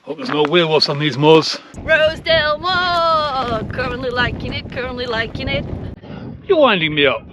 Hope there's no werewolves on these moors. Rosedale Moor! Currently liking it, currently liking it. You're winding me up.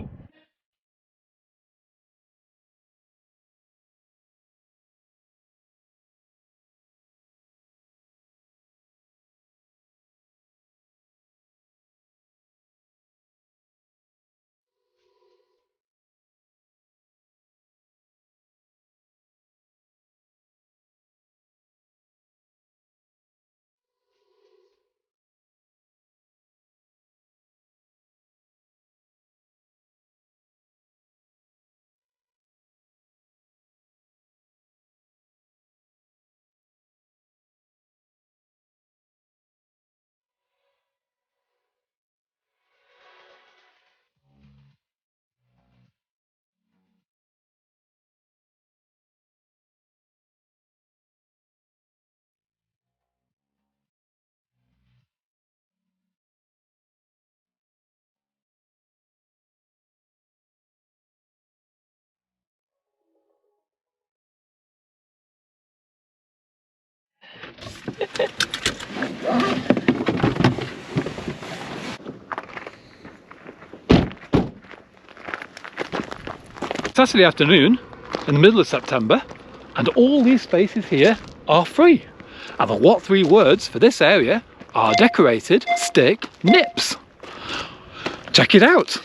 Saturday afternoon in the middle of September, and all these spaces here are free. And the what three words for this area are decorated stick nips. Check it out.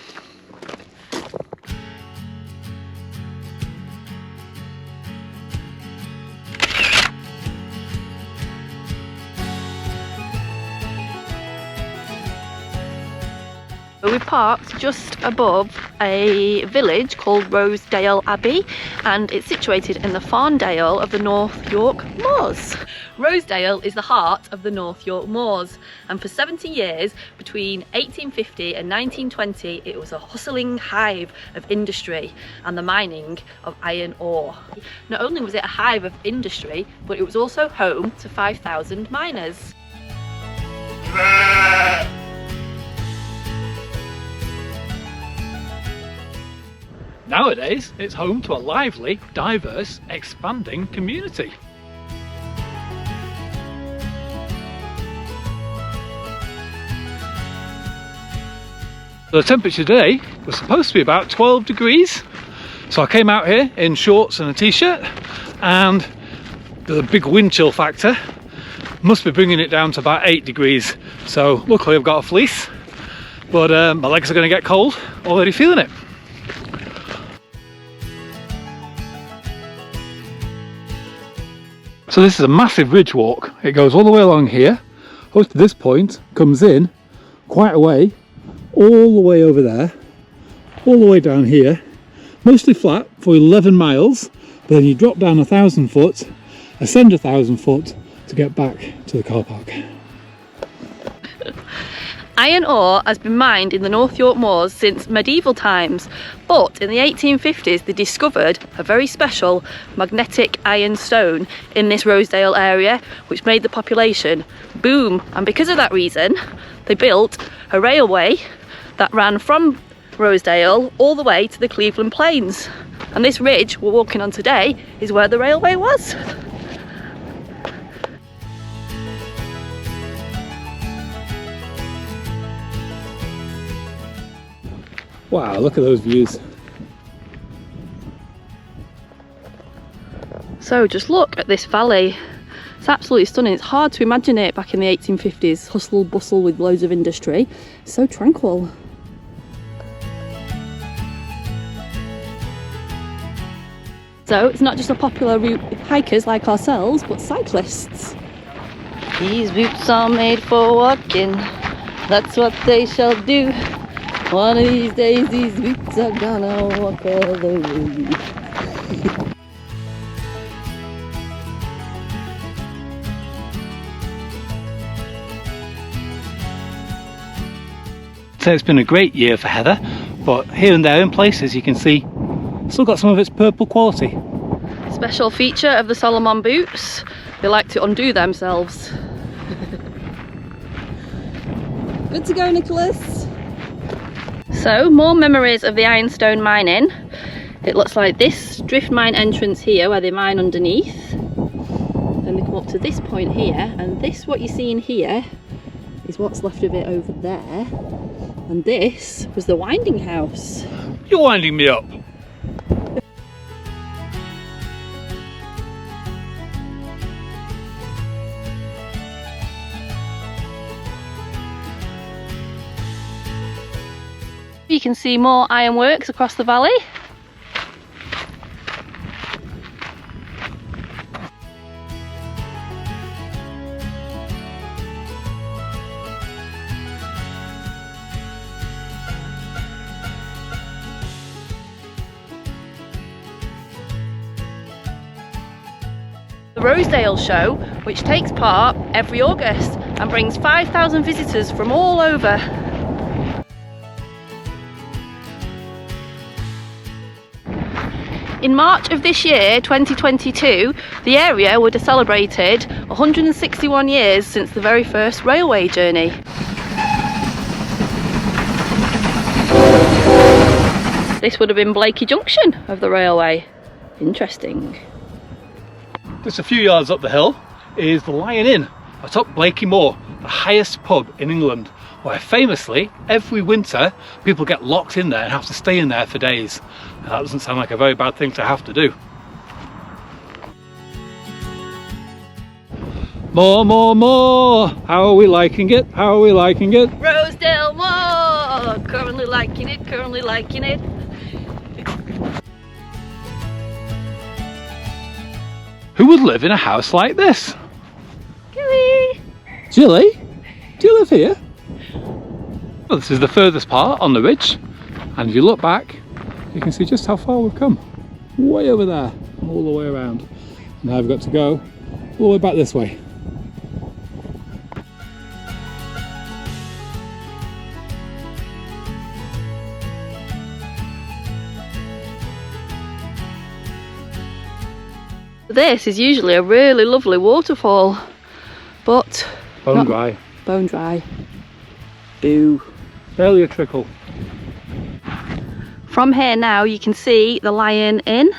We parked just above a village called Rosedale Abbey, and it's situated in the Farndale of the North York Moors. Rosedale is the heart of the North York Moors, and for 70 years, between 1850 and 1920, it was a hustling hive of industry and the mining of iron ore. Not only was it a hive of industry, but it was also home to 5,000 miners. Nowadays, it's home to a lively, diverse, expanding community. The temperature today was supposed to be about 12 degrees, so I came out here in shorts and a t-shirt, and the big wind chill factor must be bringing it down to about 8 degrees. So luckily I've got a fleece, but my legs are going to get cold, already feeling it. So this is a massive ridge walk. It goes all the way along here, up to this point, comes in quite a way, all the way over there, all the way down here, mostly flat for 11 miles, but then you drop down 1,000 foot, ascend 1,000 foot to get back to the car park. Iron ore has been mined in the North York Moors since medieval times, but in the 1850s they discovered a very special magnetic ironstone in this Rosedale area, which made the population boom, and because of that reason they built a railway that ran from Rosedale all the way to the Cleveland Plains, and this ridge we're walking on today is where the railway was. Wow, look at those views. So just look at this valley. It's absolutely stunning. It's hard to imagine it back in the 1850s. Hustle bustle with loads of industry. It's so tranquil. So it's not just a popular route with hikers like ourselves, but cyclists. These boots are made for walking. That's what they shall do. One of these days, these boots are gonna walk all the way. So it's been a great year for heather, but here and there in places you can see still got some of its purple quality. Special feature of the Solomon boots, they like to undo themselves. Good to go, Nicholas. So, more memories of the Ironstone mining. It looks like this drift mine entrance here where they mine underneath. Then they come up to this point here, and this, what you're seeing here, is what's left of it over there. And this was the winding house. You're winding me up. You can see more ironworks across the valley. The Rosedale Show, which takes part every August and brings 5,000 visitors from all over. In March of this year, 2022, the area would have celebrated 161 years since the very first railway journey. This would have been Blakey Junction of the railway. Interesting. Just a few yards up the hill is the Lion Inn atop Blakey Moor, the highest pub in England, where famously every winter people get locked in there and have to stay in there for days. Now, that doesn't sound like a very bad thing to have to do. More, more, more! How are we liking it? How are we liking it? Rosedale Moor! Currently liking it, currently liking it. Who would live in a house like this? Gilly! Jilly? Do you live here? Well, this is the furthest part on the ridge, and if you look back you can see just how far we've come. Way over there, all the way around. Now I've got to go all the way back this way. This is usually a really lovely waterfall, but Bone dry. Bone dry. Boo. Barely a trickle. From here now you can see the Lion Inn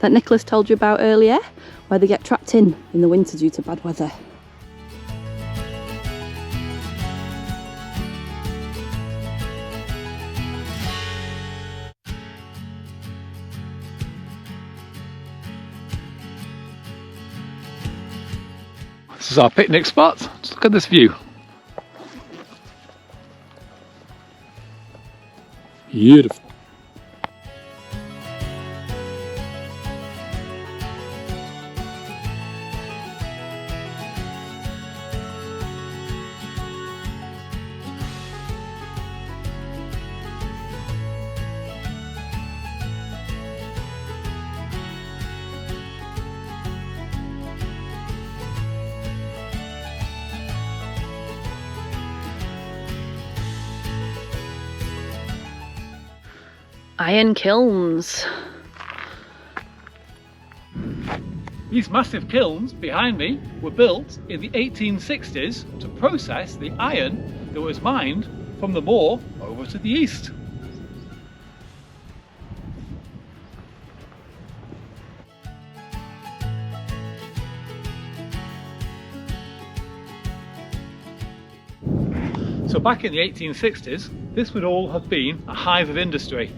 that Nicholas told you about earlier, where they get trapped in the winter due to bad weather. This is our picnic spot. Just look at this view. Beautiful. Iron kilns. These massive kilns behind me were built in the 1860s to process the iron that was mined from the moor over to the east. So back in the 1860s, this would all have been a hive of industry.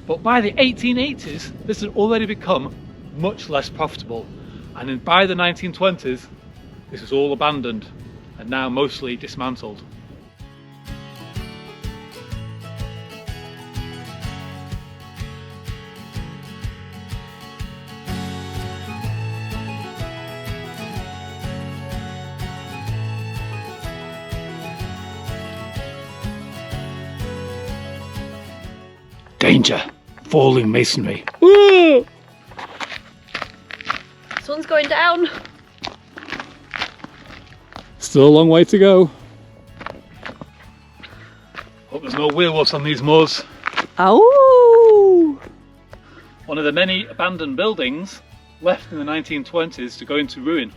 But by the 1880s, this had already become much less profitable. And by the 1920s, this was all abandoned and now mostly dismantled. Danger! Falling masonry. Woo! Sun's going down. Still a long way to go. Hope there's no werewolves on these moors. Oh! One of the many abandoned buildings left in the 1920s to go into ruin.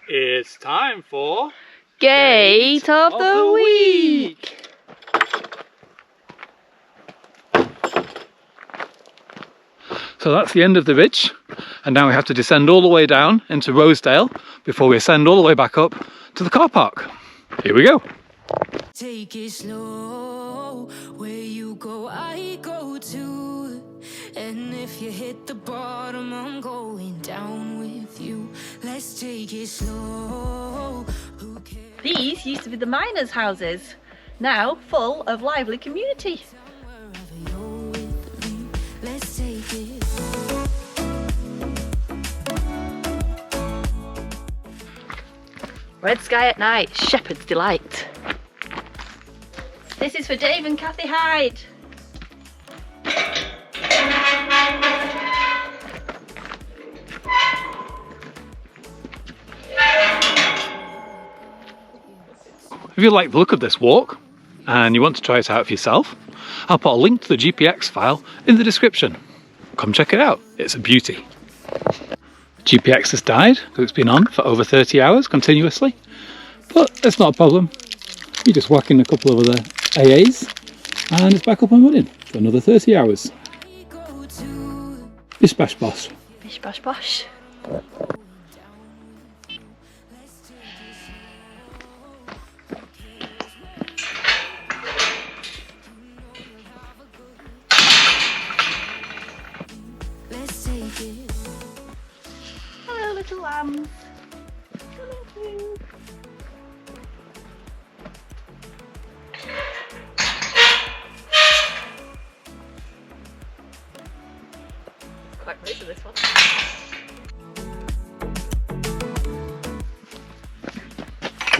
It's time for Gate of the Week! So that's the end of the ridge, and now we have to descend all the way down into Rosedale before we ascend all the way back up to the car park. Here we go. Take it slow, where you go, I go too. And if you hit the bottom, I'm going down with you. Let's take it slow. Who cares? These used to be the miners' houses, now full of lively community. Wherever you're with me, let's take it. Red sky at night, shepherd's delight. This is for Dave and Kathy Hyde. If you like the look of this walk and you want to try it out for yourself, I'll put a link to the GPX file in the description. Come check it out, it's a beauty. GPX has died because it's been on for over 30 hours continuously, but it's not a problem. You just whack in a couple of other AAs and it's back up and running for another 30 hours. Bish bash bosh. Bish bash bosh. Hello little lambs. Coming through. Quite ready for this one.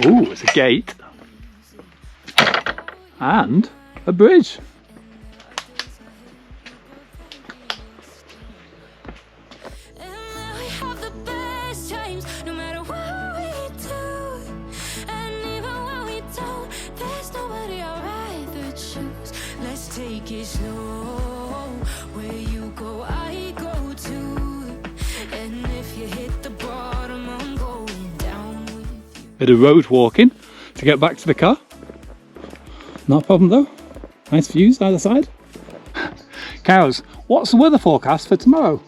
Ooh, it's a gate and a bridge. Take it slow, where you go, I go too. And if you hit the bottom, I'm going down with you. Bit of road walking to get back to the car. Not a problem though. Nice views either side. Cows, what's the weather forecast for tomorrow?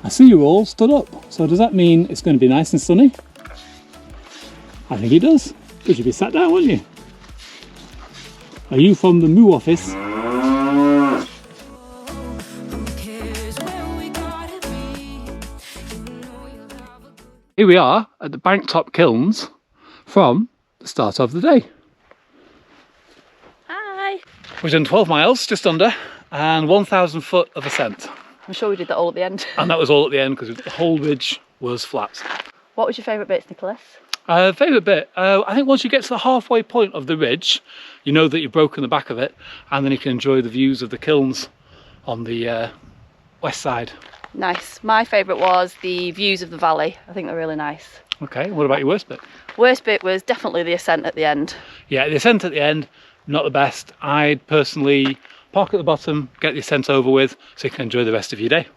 I see you all stood up, so does that mean it's going to be nice and sunny? I think it does, because you'd be sat down, wouldn't you? Are you from the Moo office? Here we are at the Bank Top Kilns from the start of the day. Hi. We've done 12 miles, just under, and 1,000 foot of ascent. I'm sure we did that all at the end. And that was all at the end because the whole ridge was flat. What was your favourite bits, Nicholas? Favourite bit, I think once you get to the halfway point of the ridge, you know that you've broken the back of it, and then you can enjoy the views of the kilns on the west side. Nice. My favourite was the views of the valley. I think they're really nice. Okay, what about your worst bit? Worst bit was definitely the ascent at the end. Yeah, the ascent at the end, not the best. I'd personally park at the bottom, get the ascent over with, so you can enjoy the rest of your day.